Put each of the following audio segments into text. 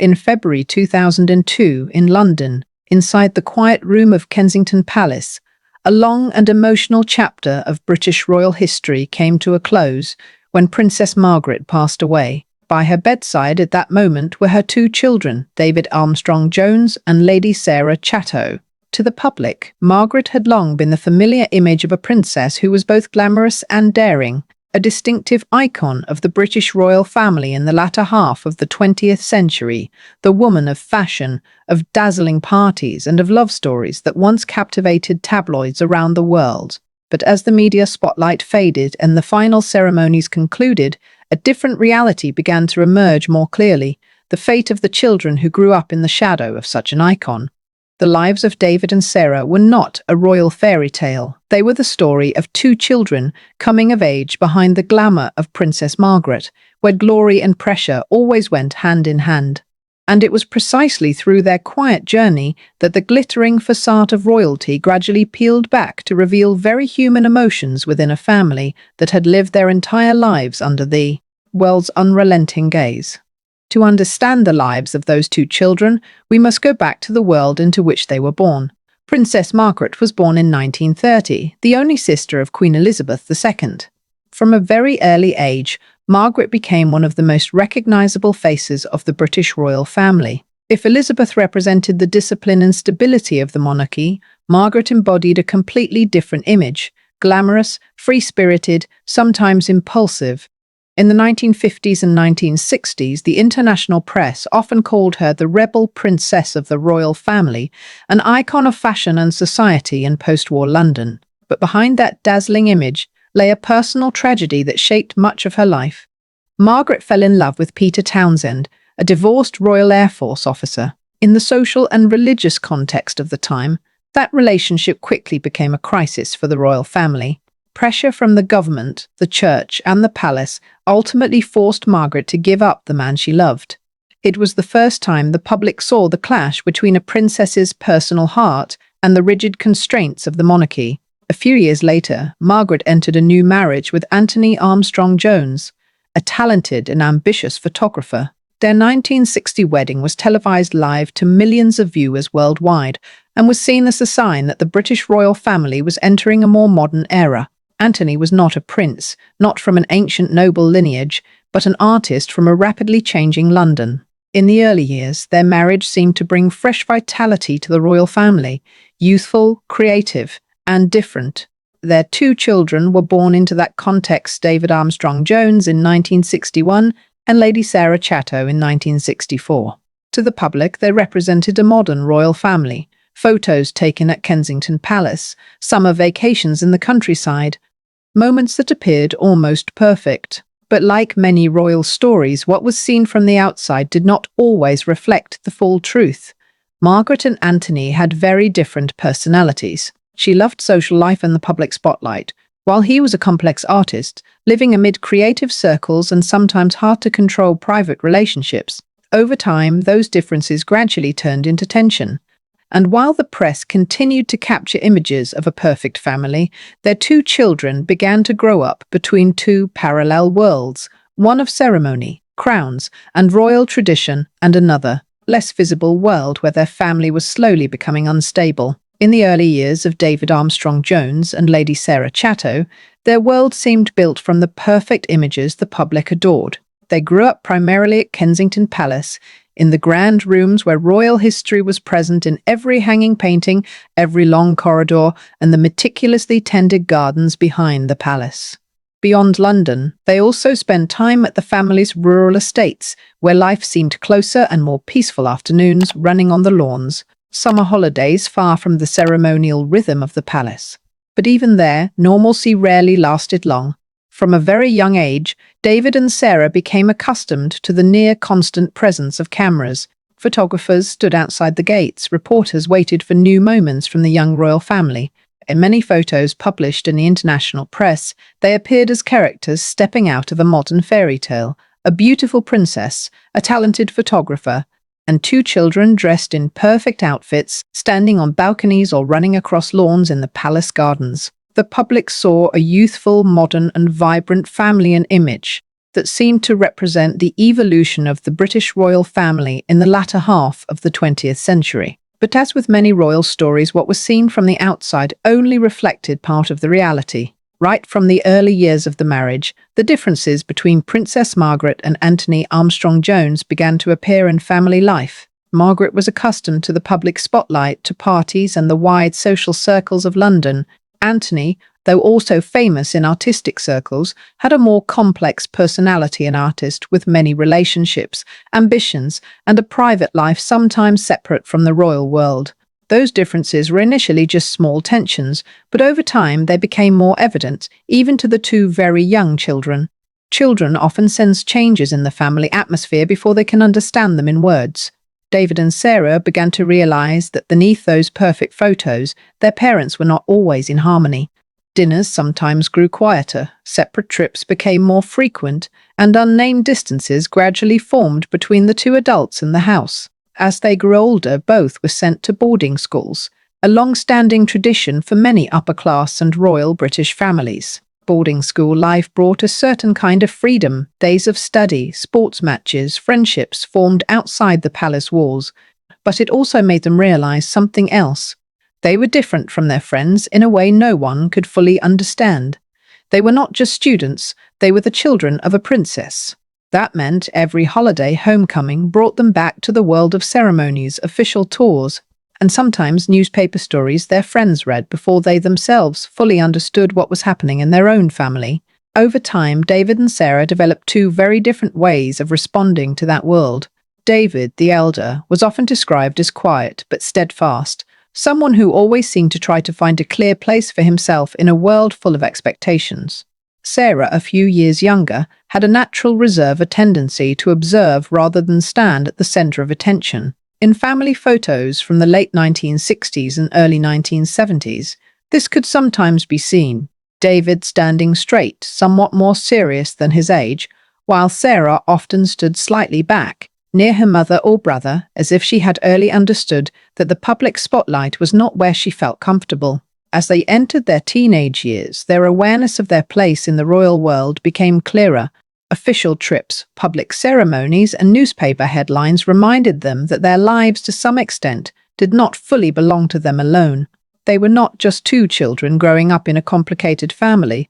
In February 2002, in London, inside the quiet room of Kensington Palace, a long and emotional chapter of British royal history came to a close when Princess Margaret passed away. By her bedside at that moment were her two children, David Armstrong-Jones and Lady Sarah Chatto. To the public, Margaret had long been the familiar image of a princess who was both glamorous and daring, a distinctive icon of the British royal family in the latter half of the 20th century, the woman of fashion, of dazzling parties and of love stories that once captivated tabloids around the world. But as the media spotlight faded and the final ceremonies concluded, a different reality began to emerge more clearly: the fate of the children who grew up in the shadow of such an icon. The lives of David and Sarah were not a royal fairy tale. They were the story of two children coming of age behind the glamour of Princess Margaret, where glory and pressure always went hand in hand. And it was precisely through their quiet journey that the glittering facade of royalty gradually peeled back to reveal very human emotions within a family that had lived their entire lives under the world's unrelenting gaze. To understand the lives of those two children, we must go back to the world into which they were born. Princess Margaret was born in 1930, the only sister of Queen Elizabeth II. From a very early age, Margaret became one of the most recognizable faces of the British royal family. If Elizabeth represented the discipline and stability of the monarchy, Margaret embodied a completely different image: glamorous, free-spirited, sometimes impulsive. In the 1950s and 1960s, the international press often called her the rebel princess of the royal family, an icon of fashion and society in post-war London. But behind that dazzling image lay a personal tragedy that shaped much of her life. Margaret fell in love with Peter Townsend, a divorced Royal Air Force officer. In the social and religious context of the time, that relationship quickly became a crisis for the royal family. Pressure from the government, the church, and the palace ultimately forced Margaret to give up the man she loved. It was the first time the public saw the clash between a princess's personal heart and the rigid constraints of the monarchy. A few years later, Margaret entered a new marriage with Anthony Armstrong-Jones, a talented and ambitious photographer. Their 1960 wedding was televised live to millions of viewers worldwide and was seen as a sign that the British royal family was entering a more modern era. Anthony was not a prince, not from an ancient noble lineage, but an artist from a rapidly changing London. In the early years, their marriage seemed to bring fresh vitality to the royal family, youthful, creative, and different. Their two children were born into that context: David Armstrong-Jones in 1961 and Lady Sarah Chatto in 1964. To the public, they represented a modern royal family. Photos taken at Kensington Palace, summer vacations in the countryside, moments that appeared almost perfect. But like many royal stories, what was seen from the outside did not always reflect the full truth. Margaret and Anthony had very different personalities. She loved social life and the public spotlight, while he was a complex artist, living amid creative circles and sometimes hard-to-control private relationships. Over time, those differences gradually turned into tension. And while the press continued to capture images of a perfect family, their two children began to grow up between two parallel worlds, one of ceremony, crowns, and royal tradition, and another, less visible world where their family was slowly becoming unstable. In the early years of David Armstrong-Jones and Lady Sarah Chatto, their world seemed built from the perfect images the public adored. They grew up primarily at Kensington Palace, in the grand rooms where royal history was present in every hanging painting, every long corridor, and the meticulously tended gardens behind the palace. Beyond London, they also spent time at the family's rural estates, where life seemed closer and more peaceful: afternoons running on the lawns, summer holidays far from the ceremonial rhythm of the palace. But even there, normalcy rarely lasted long. From a very young age, David and Sarah became accustomed to the near-constant presence of cameras. Photographers stood outside the gates, reporters waited for new moments from the young royal family. In many photos published in the international press, they appeared as characters stepping out of a modern fairy tale: a beautiful princess, a talented photographer, and two children dressed in perfect outfits, standing on balconies or running across lawns in the palace gardens. The public saw a youthful, modern, and vibrant family and image. that seemed to represent the evolution of the British royal family in the latter half of the 20th century. But as with many royal stories, what was seen from the outside only reflected part of the reality. Right from the early years of the marriage, the differences between Princess Margaret and Anthony Armstrong-Jones began to appear in family life. Margaret was accustomed to the public spotlight, to parties and the wide social circles of London. Anthony, though also famous in artistic circles, had a more complex personality, an artist with many relationships, ambitions, and a private life sometimes separate from the royal world. Those differences were initially just small tensions, but over time they became more evident, even to the two very young children. Children often sense changes in the family atmosphere before they can understand them in words. David and Sarah began to realize that beneath those perfect photos, their parents were not always in harmony. Dinners sometimes grew quieter, separate trips became more frequent, and unnamed distances gradually formed between the two adults in the house. As they grew older, both were sent to boarding schools, a long-standing tradition for many upper-class and royal British families. Boarding school life brought a certain kind of freedom. Days of study, sports matches, friendships formed outside the palace walls, but it also made them realize something else. They were different from their friends in a way no one could fully understand. They were not just students, they were the children of a princess. That meant every holiday homecoming brought them back to the world of ceremonies, official tours, and sometimes newspaper stories their friends read before they themselves fully understood what was happening in their own family. Over time, David and Sarah developed two very different ways of responding to that world. David, the elder, was often described as quiet but steadfast, someone who always seemed to try to find a clear place for himself in a world full of expectations. Sarah, a few years younger, had a natural reserve, a tendency to observe rather than stand at the center of attention. In family photos from the late 1960s and early 1970s, this could sometimes be seen. David standing straight, somewhat more serious than his age, while Sarah often stood slightly back, near her mother or brother, as if she had early understood that the public spotlight was not where she felt comfortable. As they entered their teenage years, their awareness of their place in the royal world became clearer. Official trips, public ceremonies, and newspaper headlines reminded them that their lives, to some extent, did not fully belong to them alone. They were not just two children growing up in a complicated family.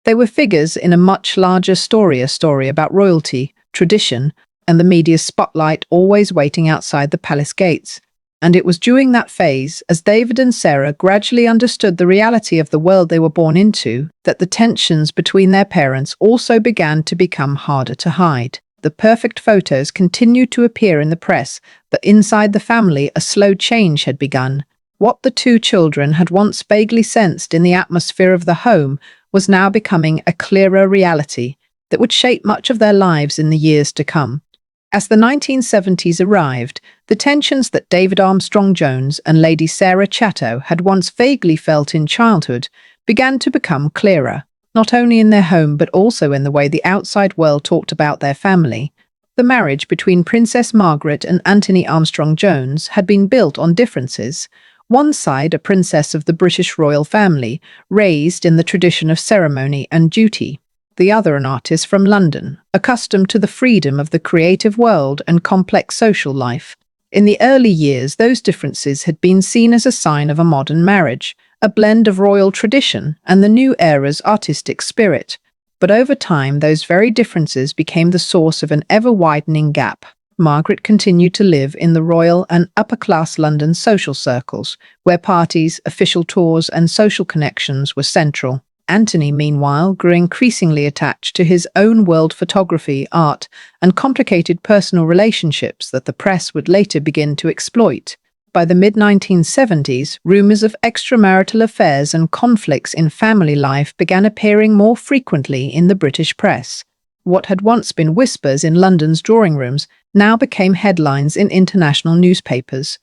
They were figures in a much larger story, a story about royalty, tradition, and the media's spotlight always waiting outside the palace gates. And it was during that phase, as David and Sarah gradually understood the reality of the world they were born into, that the tensions between their parents also began to become harder to hide. The perfect photos continued to appear in the press, but inside the family a slow change had begun. What the two children had once vaguely sensed in the atmosphere of the home was now becoming a clearer reality that would shape much of their lives in the years to come. As the 1970s arrived, the tensions that David Armstrong-Jones and Lady Sarah Chatto had once vaguely felt in childhood began to become clearer, not only in their home but also in the way the outside world talked about their family. The marriage between Princess Margaret and Anthony Armstrong-Jones had been built on differences. One side, a princess of the British royal family, raised in the tradition of ceremony and duty. The other, an artist from London, accustomed to the freedom of the creative world and complex social life. In the early years, those differences had been seen as a sign of a modern marriage, a blend of royal tradition and the new era's artistic spirit. But over time, those very differences became the source of an ever-widening gap. Margaret continued to live in the royal and upper-class London social circles, where parties, official tours, and social connections were central. Anthony, meanwhile, grew increasingly attached to his own world, photography, art, and complicated personal relationships that the press would later begin to exploit. By the mid-1970s, rumors of extramarital affairs and conflicts in family life began appearing more frequently in the British press. What had once been whispers in London's drawing rooms now became headlines in international newspapers.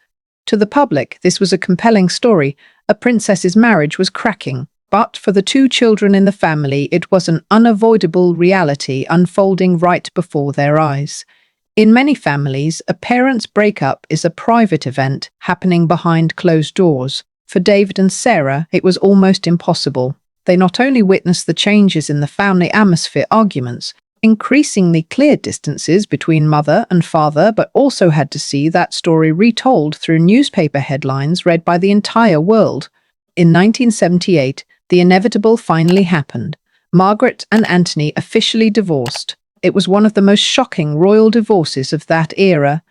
To the public, this was a compelling story. A princess's marriage was cracking. But for the two children in the family, it was an unavoidable reality unfolding right before their eyes. In many families, a parent's breakup is a private event happening behind closed doors. For David and Sarah, it was almost impossible. They not only witnessed the changes in the family atmosphere, arguments, increasingly clear distances between mother and father, but also had to see that story retold through newspaper headlines read by the entire world. In 1978, the inevitable finally happened. Margaret and Anthony officially divorced. It was one of the most shocking royal divorces of that era,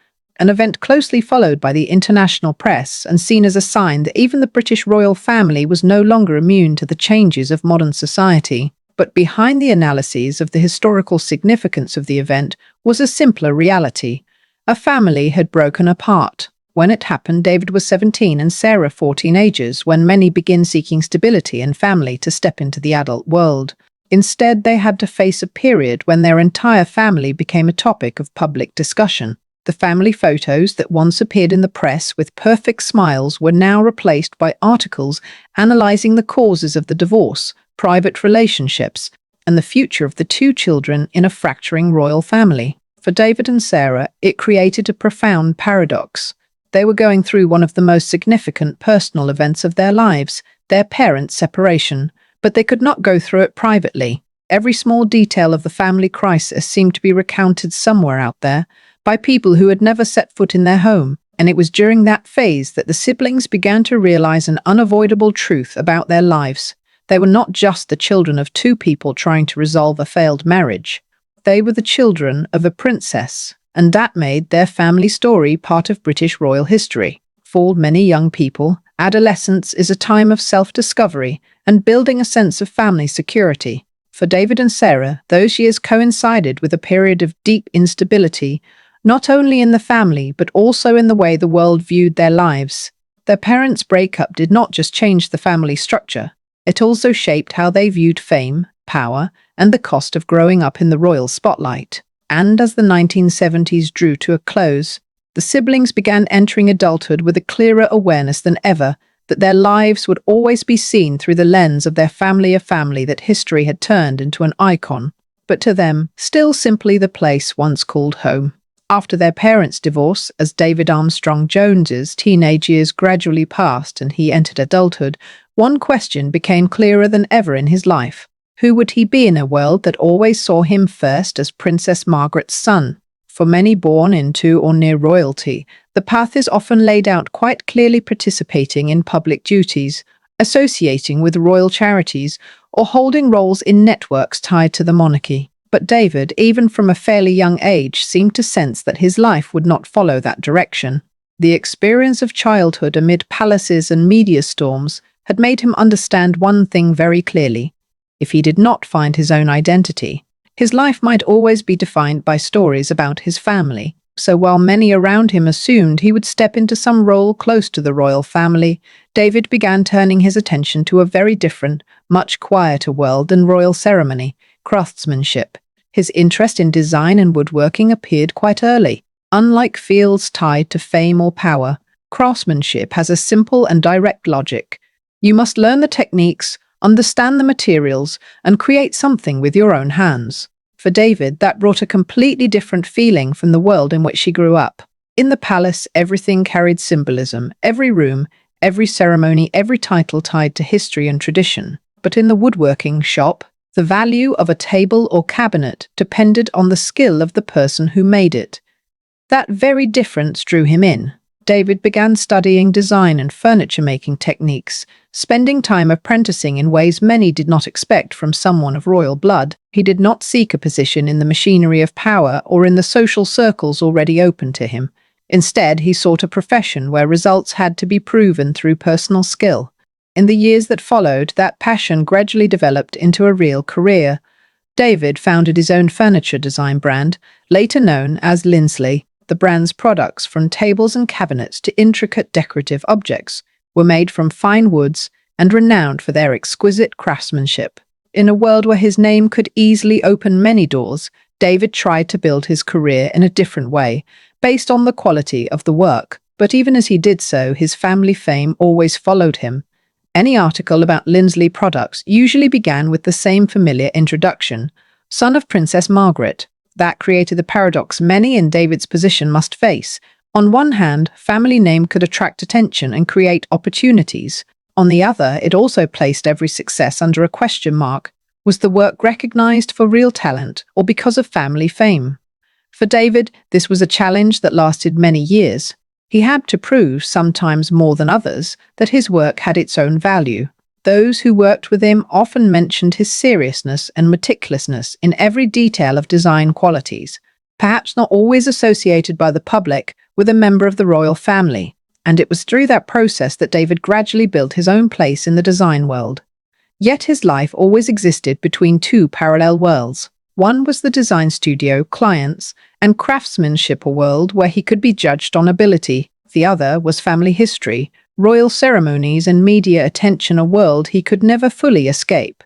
an event closely followed by the international press and seen as a sign that even the British royal family was no longer immune to the changes of modern society. But behind the analyses of the historical significance of the event was a simpler reality. A family had broken apart. When it happened, David was 17 and Sarah 14, ages when many begin seeking stability and family to step into the adult world. Instead, they had to face a period when their entire family became a topic of public discussion. The family photos that once appeared in the press with perfect smiles were now replaced by articles analyzing the causes of the divorce, private relationships, and the future of the two children in a fracturing royal family. For David and Sarah, it created a profound paradox. They were going through one of the most significant personal events of their lives, their parents' separation, but they could not go through it privately. Every small detail of the family crisis seemed to be recounted somewhere out there, by people who had never set foot in their home, and it was during that phase that the siblings began to realize an unavoidable truth about their lives. They were not just the children of two people trying to resolve a failed marriage. They were the children of a princess, and that made their family story part of British royal history. For many young people, adolescence is a time of self-discovery and building a sense of family security. For David and Sarah, those years coincided with a period of deep instability, not only in the family, but also in the way the world viewed their lives. Their parents' breakup did not just change the family structure, it also shaped how they viewed fame, power, and the cost of growing up in the royal spotlight. And as the 1970s drew to a close, the siblings began entering adulthood with a clearer awareness than ever that their lives would always be seen through the lens of their family, a family that history had turned into an icon, but to them, still simply the place once called home. After their parents' divorce, as David Armstrong-Jones's teenage years gradually passed and he entered adulthood, one question became clearer than ever in his life. Who would he be in a world that always saw him first as Princess Margaret's son? For many born into or near royalty, the path is often laid out quite clearly: participating in public duties, associating with royal charities, or holding roles in networks tied to the monarchy. But David, even from a fairly young age, seemed to sense that his life would not follow that direction. The experience of childhood amid palaces and media storms had made him understand one thing very clearly. If he did not find his own identity, his life might always be defined by stories about his family. So while many around him assumed he would step into some role close to the royal family, David began turning his attention to a very different, much quieter world than royal ceremony: craftsmanship. His interest in design and woodworking appeared quite early. Unlike fields tied to fame or power, craftsmanship has a simple and direct logic. You must learn the techniques, understand the materials, and create something with your own hands. For David, that brought a completely different feeling from the world in which he grew up. In the palace, everything carried symbolism: every room, every ceremony, every title tied to history and tradition. But in the woodworking shop, the value of a table or cabinet depended on the skill of the person who made it. That very difference drew him in. David began studying design and furniture-making techniques, spending time apprenticing in ways many did not expect from someone of royal blood. He did not seek a position in the machinery of power or in the social circles already open to him. Instead, he sought a profession where results had to be proven through personal skill. In the years that followed, that passion gradually developed into a real career. David founded his own furniture design brand, later known as Lindsley. The brand's products, from tables and cabinets to intricate decorative objects, were made from fine woods and renowned for their exquisite craftsmanship. In a world where his name could easily open many doors, David tried to build his career in a different way, based on the quality of the work. But even as he did so, his family fame always followed him. Any article about Lindsley products usually began with the same familiar introduction: son of Princess Margaret. That created the paradox many in David's position must face. On one hand, family name could attract attention and create opportunities. On the other, it also placed every success under a question mark. Was the work recognized for real talent or because of family fame? For David, this was a challenge that lasted many years. He had to prove, sometimes more than others, that his work had its own value. Those who worked with him often mentioned his seriousness and meticulousness in every detail of design qualities, perhaps not always associated by the public with a member of the royal family. And it was through that process that David gradually built his own place in the design world. Yet his life always existed between two parallel worlds. One was the design studio, clients, and craftsmanship, a world where he could be judged on ability. The other was family history, royal ceremonies, and media attention, a world he could never fully escape.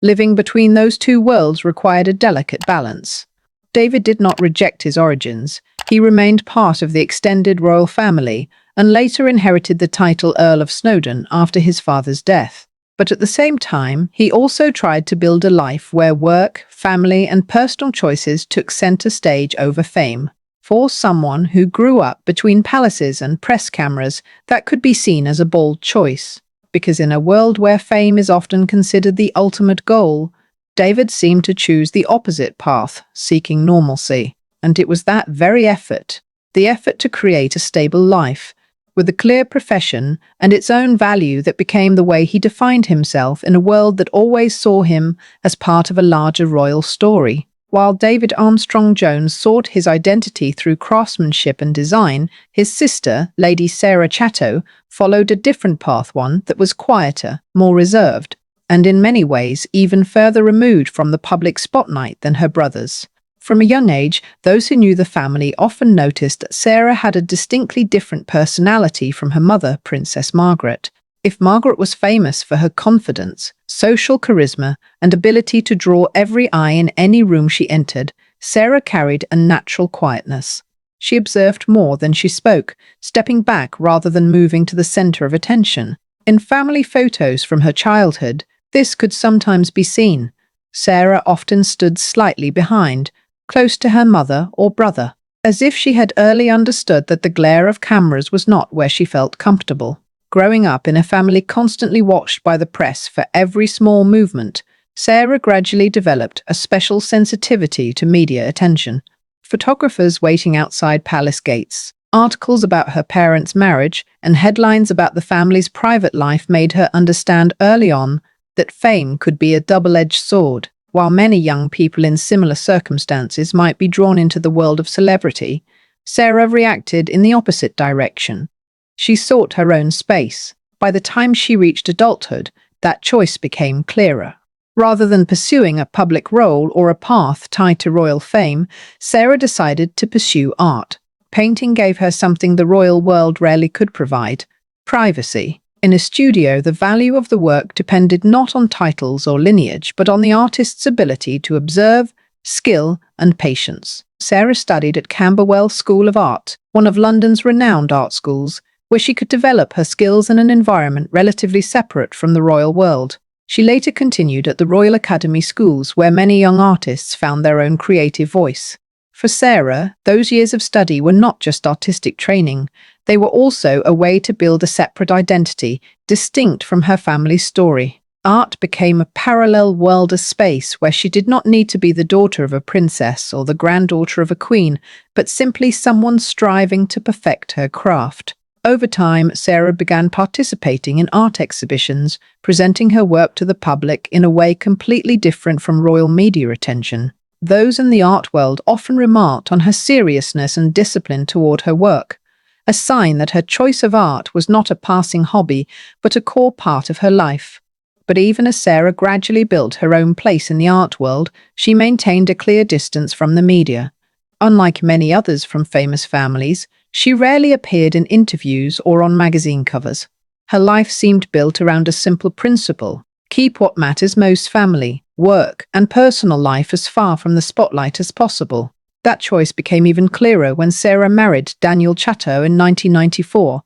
Living between those two worlds required a delicate balance. David did not reject his origins. He remained part of the extended royal family and later inherited the title Earl of Snowdon after his father's death. But at the same time, he also tried to build a life where work, family, and personal choices took center stage over fame. For someone who grew up between palaces and press cameras, that could be seen as a bold choice. Because in a world where fame is often considered the ultimate goal, David seemed to choose the opposite path, seeking normalcy. And it was that very effort, the effort to create a stable life, with a clear profession and its own value, that became the way he defined himself in a world that always saw him as part of a larger royal story. While David Armstrong-Jones sought his identity through craftsmanship and design, his sister, Lady Sarah Chatto, followed a different path, one that was quieter, more reserved, and in many ways even further removed from the public spotlight than her brothers. From a young age, those who knew the family often noticed that Sarah had a distinctly different personality from her mother, Princess Margaret. If Margaret was famous for her confidence, social charisma, and ability to draw every eye in any room she entered, Sarah carried a natural quietness. She observed more than she spoke, stepping back rather than moving to the center of attention. In family photos from her childhood, this could sometimes be seen. Sarah often stood slightly behind, close to her mother or brother, as if she had early understood that the glare of cameras was not where she felt comfortable. Growing up in a family constantly watched by the press for every small movement, Sarah gradually developed a special sensitivity to media attention. Photographers waiting outside palace gates, articles about her parents' marriage, and headlines about the family's private life made her understand early on that fame could be a double-edged sword. While many young people in similar circumstances might be drawn into the world of celebrity, Sarah reacted in the opposite direction. She sought her own space. By the time she reached adulthood, that choice became clearer. Rather than pursuing a public role or a path tied to royal fame, Sarah decided to pursue art. Painting gave her something the royal world rarely could provide: privacy. In a studio, the value of the work depended not on titles or lineage, but on the artist's ability to observe, skill, and patience. Sarah studied at Camberwell School of Art, one of London's renowned art schools, where she could develop her skills in an environment relatively separate from the royal world. She later continued at the Royal Academy schools, where many young artists found their own creative voice. For Sarah, those years of study were not just artistic training, they were also a way to build a separate identity, distinct from her family's story. Art became a parallel world, a space where she did not need to be the daughter of a princess or the granddaughter of a queen, but simply someone striving to perfect her craft. Over time, Sarah began participating in art exhibitions, presenting her work to the public in a way completely different from royal media attention. Those in the art world often remarked on her seriousness and discipline toward her work, a sign that her choice of art was not a passing hobby, but a core part of her life. But even as Sarah gradually built her own place in the art world, she maintained a clear distance from the media. Unlike many others from famous families, she rarely appeared in interviews or on magazine covers. Her life seemed built around a simple principle: keep what matters most, family, work, and personal life, as far from the spotlight as possible. That choice became even clearer when Sarah married Daniel Chatto in 1994.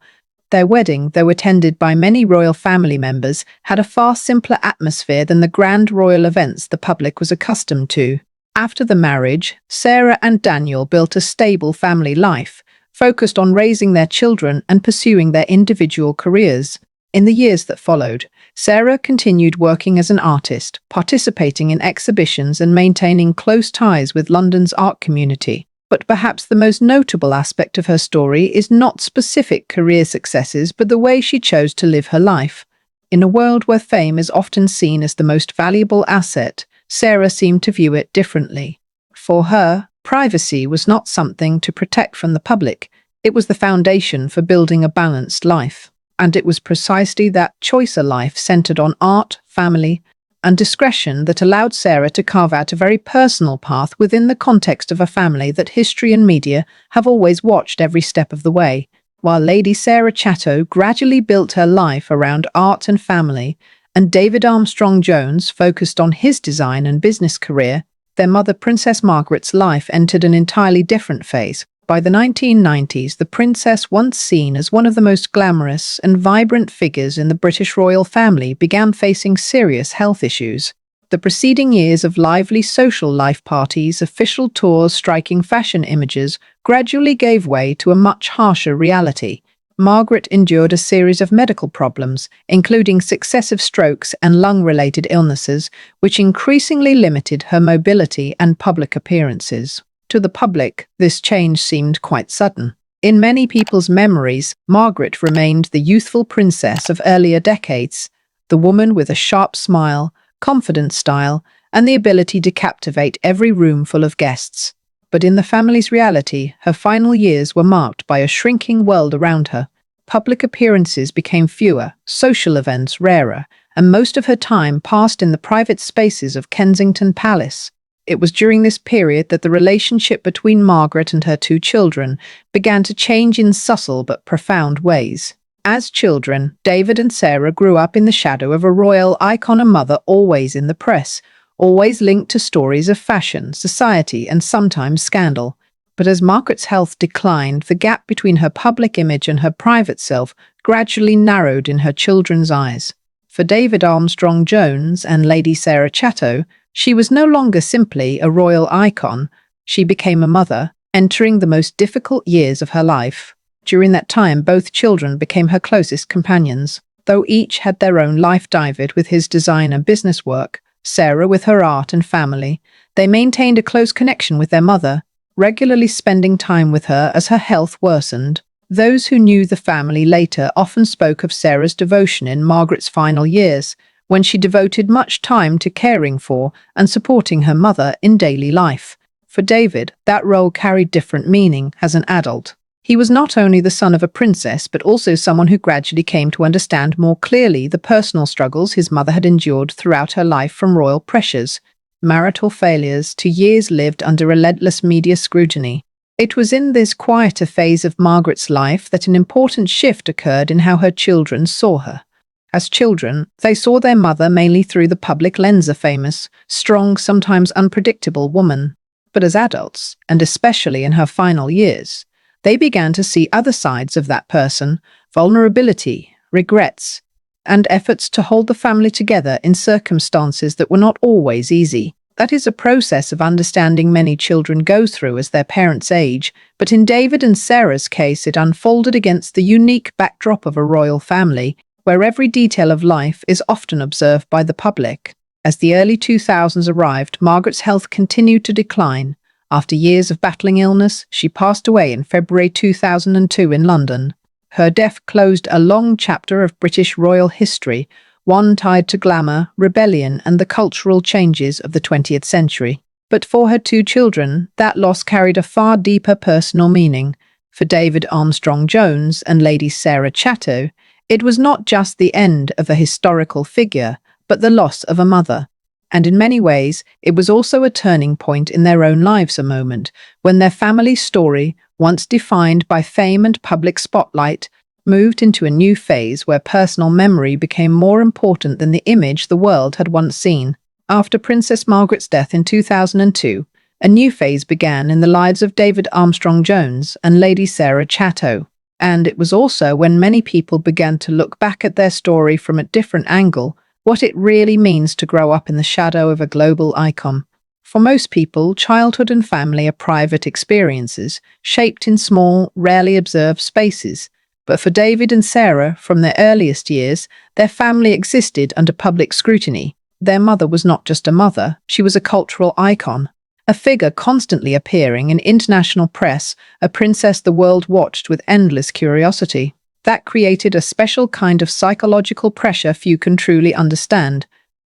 Their wedding, though attended by many royal family members, had a far simpler atmosphere than the grand royal events the public was accustomed to. After the marriage, Sarah and Daniel built a stable family life, focused on raising their children and pursuing their individual careers. In the years that followed, Sarah continued working as an artist, participating in exhibitions and maintaining close ties with London's art community. But perhaps the most notable aspect of her story is not specific career successes, but the way she chose to live her life. In a world where fame is often seen as the most valuable asset, Sarah seemed to view it differently. For her, privacy was not something to protect from the public. It was the foundation for building a balanced life. And it was precisely that choicer life centered on art, family, and discretion that allowed Sarah to carve out a very personal path within the context of a family that history and media have always watched every step of the way. While Lady Sarah Chatto gradually built her life around art and family, and David Armstrong-Jones focused on his design and business career, their mother Princess Margaret's life entered an entirely different phase. By the 1990s, the princess, once seen as one of the most glamorous and vibrant figures in the British royal family, began facing serious health issues. The preceding years of lively social life parties, official tours, striking fashion images gradually gave way to a much harsher reality. Margaret endured a series of medical problems, including successive strokes and lung-related illnesses, which increasingly limited her mobility and public appearances. To the public, this change seemed quite sudden. In many people's memories, Margaret remained the youthful princess of earlier decades, the woman with a sharp smile, confident style, and the ability to captivate every room full of guests. But in the family's reality, her final years were marked by a shrinking world around her. Public appearances became fewer, social events rarer, and most of her time passed in the private spaces of Kensington Palace. It was during this period that the relationship between Margaret and her two children began to change in subtle but profound ways. As children, David and Sarah grew up in the shadow of a royal icon, a mother always in the press, always linked to stories of fashion, society, and sometimes scandal. But as Margaret's health declined, the gap between her public image and her private self gradually narrowed in her children's eyes. For David Armstrong-Jones and Lady Sarah Chatto, she was no longer simply a royal icon. She became a mother, entering the most difficult years of her life. During that time, both children became her closest companions. Though each had their own life, David with his design and business work, Sarah with her art and family, they maintained a close connection with their mother, regularly spending time with her as her health worsened. Those who knew the family later often spoke of Sarah's devotion in Margaret's final years, when she devoted much time to caring for and supporting her mother in daily life. For David, that role carried different meaning as an adult. He was not only the son of a princess, but also someone who gradually came to understand more clearly the personal struggles his mother had endured throughout her life, from royal pressures, marital failures, to years lived under relentless media scrutiny. It was in this quieter phase of Margaret's life that an important shift occurred in how her children saw her. As children, they saw their mother mainly through the public lens, a famous, strong, sometimes unpredictable woman. But as adults, and especially in her final years, they began to see other sides of that person: vulnerability, regrets, and efforts to hold the family together in circumstances that were not always easy. That is a process of understanding many children go through as their parents age, but in David and Sarah's case it unfolded against the unique backdrop of a royal family, where every detail of life is often observed by the public. As the early 2000s arrived, Margaret's health continued to decline. After years of battling illness, she passed away in February 2002 in London. Her death closed a long chapter of British royal history, one tied to glamour, rebellion, and the cultural changes of the 20th century. But for her two children, that loss carried a far deeper personal meaning. For David Armstrong-Jones and Lady Sarah Chatto, it was not just the end of a historical figure, but the loss of a mother. And in many ways, it was also a turning point in their own lives, a moment when their family story, once defined by fame and public spotlight, moved into a new phase where personal memory became more important than the image the world had once seen. After Princess Margaret's death in 2002, a new phase began in the lives of David Armstrong-Jones and Lady Sarah Chatto. And it was also when many people began to look back at their story from a different angle, what it really means to grow up in the shadow of a global icon. For most people, childhood and family are private experiences, shaped in small, rarely observed spaces. But for David and Sarah, from their earliest years, their family existed under public scrutiny. Their mother was not just a mother, she was a cultural icon, a figure constantly appearing in international press, a princess the world watched with endless curiosity. That created a special kind of psychological pressure few can truly understand.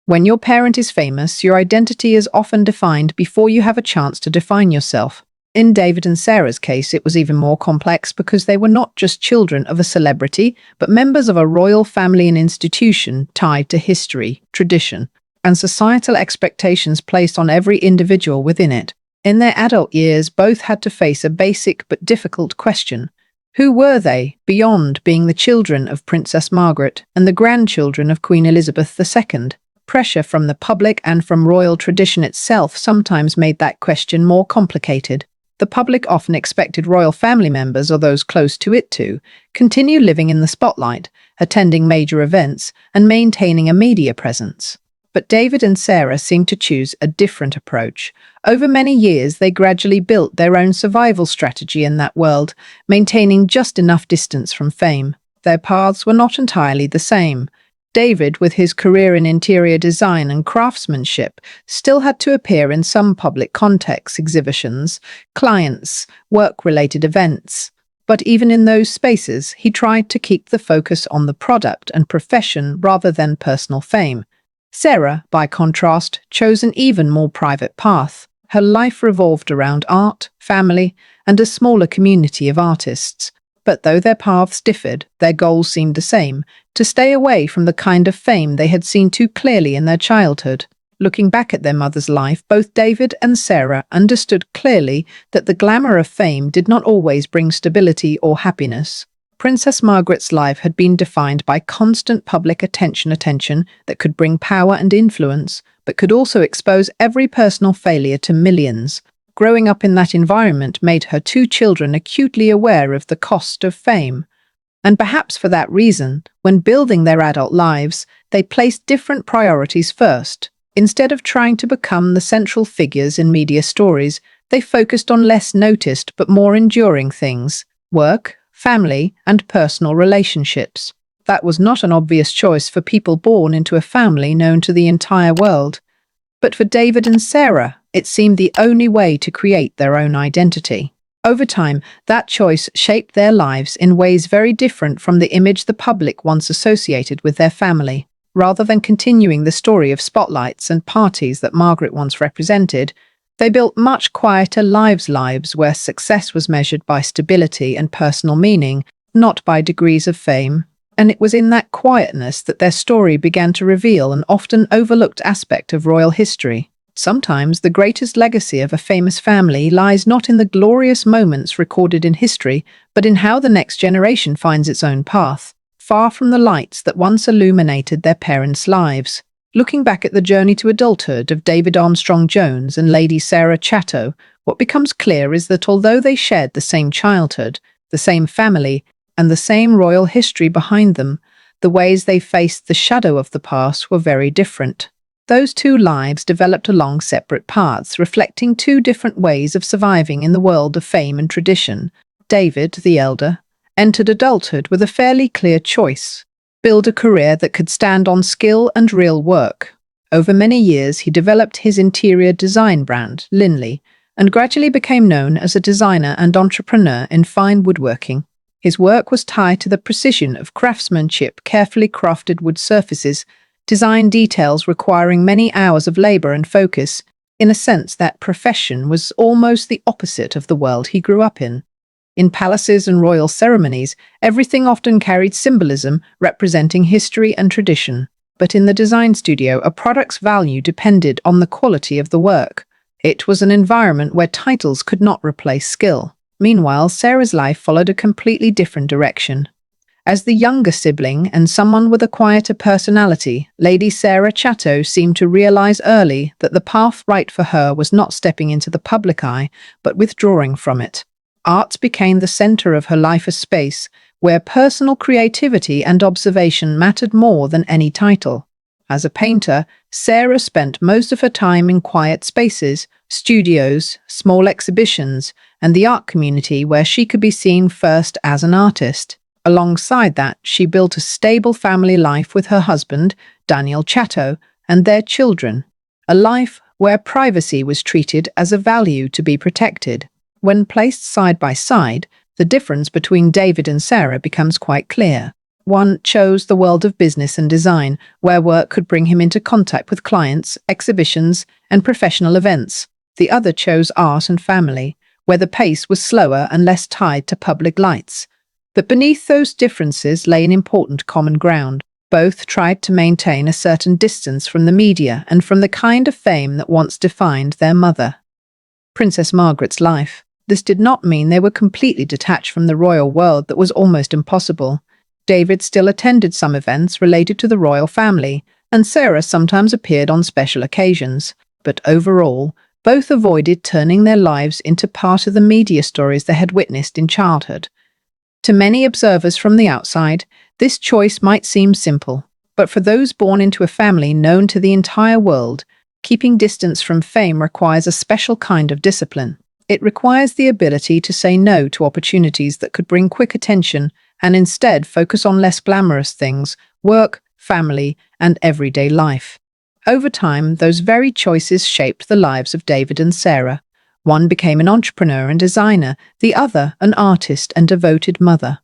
When your parent is famous, your identity is often defined before you have a chance to define yourself. In David and Sarah's case, it was even more complex because they were not just children of a celebrity, but members of a royal family and institution tied to history, tradition, and societal expectations placed on every individual within it. In their adult years, both had to face a basic but difficult question. Who were they, beyond being the children of Princess Margaret and the grandchildren of Queen Elizabeth II? Pressure from the public and from royal tradition itself sometimes made that question more complicated. The public often expected royal family members, or those close to it, to continue living in the spotlight, attending major events, and maintaining a media presence. But David and Sarah seemed to choose a different approach. Over many years, they gradually built their own survival strategy in that world, maintaining just enough distance from fame. Their paths were not entirely the same. David, with his career in interior design and craftsmanship, still had to appear in some public contexts, exhibitions, clients, work-related events. But even in those spaces, he tried to keep the focus on the product and profession rather than personal fame. Sarah, by contrast, chose an even more private path. Her life revolved around art, family, and a smaller community of artists. But though their paths differed, their goals seemed the same: to stay away from the kind of fame they had seen too clearly in their childhood. Looking back at their mother's life, both David and Sarah understood clearly that the glamour of fame did not always bring stability or happiness. Princess Margaret's life had been defined by constant public attention that could bring power and influence, but could also expose every personal failure to millions. Growing up in that environment made her two children acutely aware of the cost of fame. And perhaps for that reason, when building their adult lives, they placed different priorities first. Instead of trying to become the central figures in media stories, they focused on less noticed but more enduring things: work, family, and personal relationships. That was not an obvious choice for people born into a family known to the entire world. But for David and Sarah, it seemed the only way to create their own identity. Over time, that choice shaped their lives in ways very different from the image the public once associated with their family. Rather than continuing the story of spotlights and parties that Margaret once represented, they built much quieter lives where success was measured by stability and personal meaning, not by degrees of fame. And it was in that quietness that their story began to reveal an often overlooked aspect of royal history. Sometimes the greatest legacy of a famous family lies not in the glorious moments recorded in history, but in how the next generation finds its own path, far from the lights that once illuminated their parents' lives. Looking back at the journey to adulthood of David Armstrong-Jones and Lady Sarah Chatto, what becomes clear is that although they shared the same childhood, the same family, and the same royal history behind them, the ways they faced the shadow of the past were very different. Those two lives developed along separate paths, reflecting two different ways of surviving in the world of fame and tradition. David, the elder, entered adulthood with a fairly clear choice: build a career that could stand on skill and real work. Over many years, he developed his interior design brand, Linley, and gradually became known as a designer and entrepreneur in fine woodworking. His work was tied to the precision of craftsmanship, carefully crafted wood surfaces, design details requiring many hours of labor and focus. In a sense, that profession was almost the opposite of the world he grew up in. In palaces and royal ceremonies, everything often carried symbolism, representing history and tradition. But in the design studio, a product's value depended on the quality of the work. It was an environment where titles could not replace skill. Meanwhile, Sarah's life followed a completely different direction. As the younger sibling and someone with a quieter personality, Lady Sarah Chatto seemed to realize early that the path right for her was not stepping into the public eye, but withdrawing from it. Art became the center of her life, a space where personal creativity and observation mattered more than any title. As a painter, Sarah spent most of her time in quiet spaces, studios, small exhibitions, and the art community where she could be seen first as an artist. Alongside that, she built a stable family life with her husband, Daniel Chatto, and their children, a life where privacy was treated as a value to be protected. When placed side by side, the difference between David and Sarah becomes quite clear. One chose the world of business and design, where work could bring him into contact with clients, exhibitions, and professional events. The other chose art and family, where the pace was slower and less tied to public lights. But beneath those differences lay an important common ground. Both tried to maintain a certain distance from the media and from the kind of fame that once defined their mother. Princess Margaret's life. This did not mean they were completely detached from the royal world. That was almost impossible. David still attended some events related to the royal family, and Sarah sometimes appeared on special occasions. But overall, both avoided turning their lives into part of the media stories they had witnessed in childhood. To many observers from the outside, this choice might seem simple, but for those born into a family known to the entire world, keeping distance from fame requires a special kind of discipline. It requires the ability to say no to opportunities that could bring quick attention and instead focus on less glamorous things: work, family, and everyday life. Over time, those very choices shaped the lives of David and Sarah. One became an entrepreneur and designer, the other an artist and devoted mother.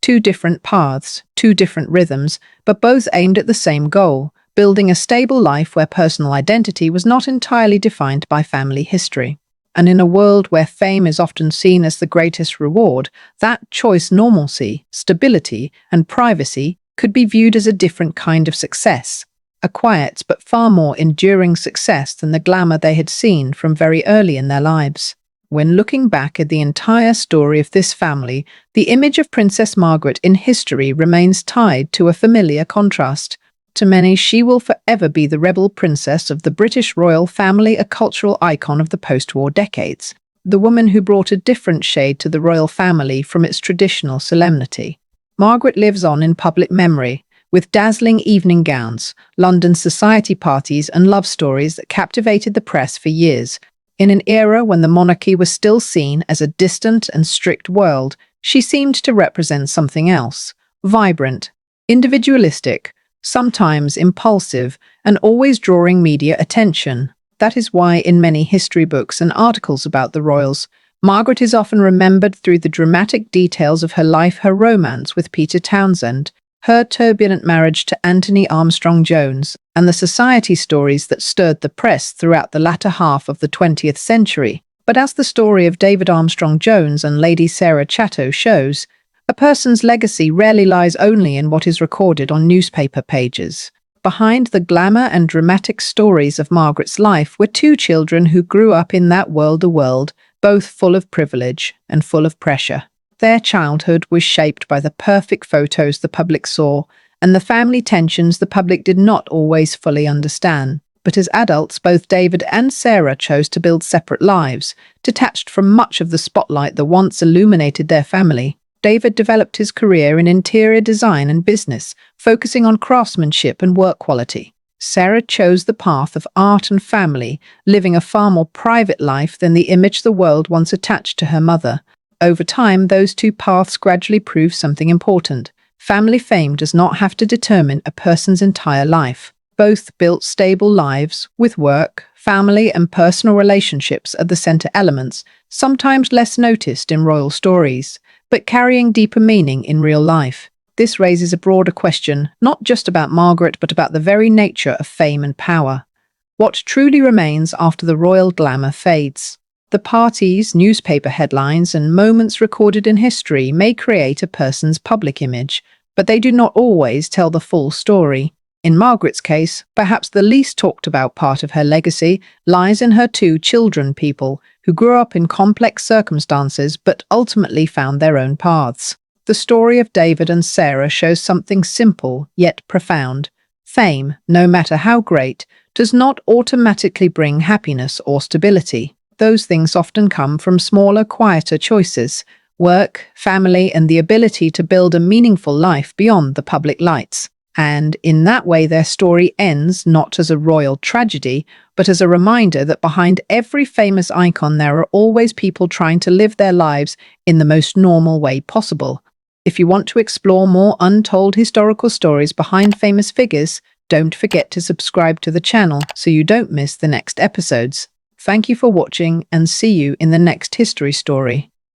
Two different paths, two different rhythms, but both aimed at the same goal: building a stable life where personal identity was not entirely defined by family history. And in a world where fame is often seen as the greatest reward, that choice, normalcy, stability, and privacy, could be viewed as a different kind of success. A quiet but far more enduring success than the glamour they had seen from very early in their lives. When looking back at the entire story of this family, the image of Princess Margaret in history remains tied to a familiar contrast. To many, she will forever be the rebel princess of the British royal family, a cultural icon of the post-war decades. The woman who brought a different shade to the royal family from its traditional solemnity. Margaret lives on in public memory, with dazzling evening gowns, London society parties, and love stories that captivated the press for years. In an era when the monarchy was still seen as a distant and strict world, she seemed to represent something else: vibrant, individualistic, sometimes impulsive, and always drawing media attention. That is why in many history books and articles about the royals, Margaret is often remembered through the dramatic details of her life: her romance with Peter Townsend, her turbulent marriage to Anthony Armstrong-Jones, and the society stories that stirred the press throughout the latter half of the 20th century. But as the story of David Armstrong-Jones and Lady Sarah Chatto shows, a person's legacy rarely lies only in what is recorded on newspaper pages. Behind the glamour and dramatic stories of Margaret's life were two children who grew up in that world, a world both full of privilege and full of pressure. Their childhood was shaped by the perfect photos the public saw and the family tensions the public did not always fully understand. But as adults, both David and Sarah chose to build separate lives, detached from much of the spotlight that once illuminated their family. David developed his career in interior design and business, focusing on craftsmanship and work quality. Sarah chose the path of art and family, living a far more private life than the image the world once attached to her mother. Over time, those two paths gradually proved something important. Family fame does not have to determine a person's entire life. Both built stable lives, with work, family, and personal relationships at the center elements, sometimes less noticed in royal stories, but carrying deeper meaning in real life. This raises a broader question, not just about Margaret, but about the very nature of fame and power. What truly remains after the royal glamour fades? The parties, newspaper headlines, and moments recorded in history may create a person's public image, but they do not always tell the full story. In Margaret's case, perhaps the least talked about part of her legacy lies in her two children, people who grew up in complex circumstances but ultimately found their own paths. The story of David and Sarah shows something simple yet profound. Fame, no matter how great, does not automatically bring happiness or stability. Those things often come from smaller, quieter choices: work, family, and the ability to build a meaningful life beyond the public lights. And in that way, their story ends not as a royal tragedy, but as a reminder that behind every famous icon there are always people trying to live their lives in the most normal way possible. If you want to explore more untold historical stories behind famous figures, don't forget to subscribe to the channel so you don't miss the next episodes. Thank you for watching and see you in the next history story.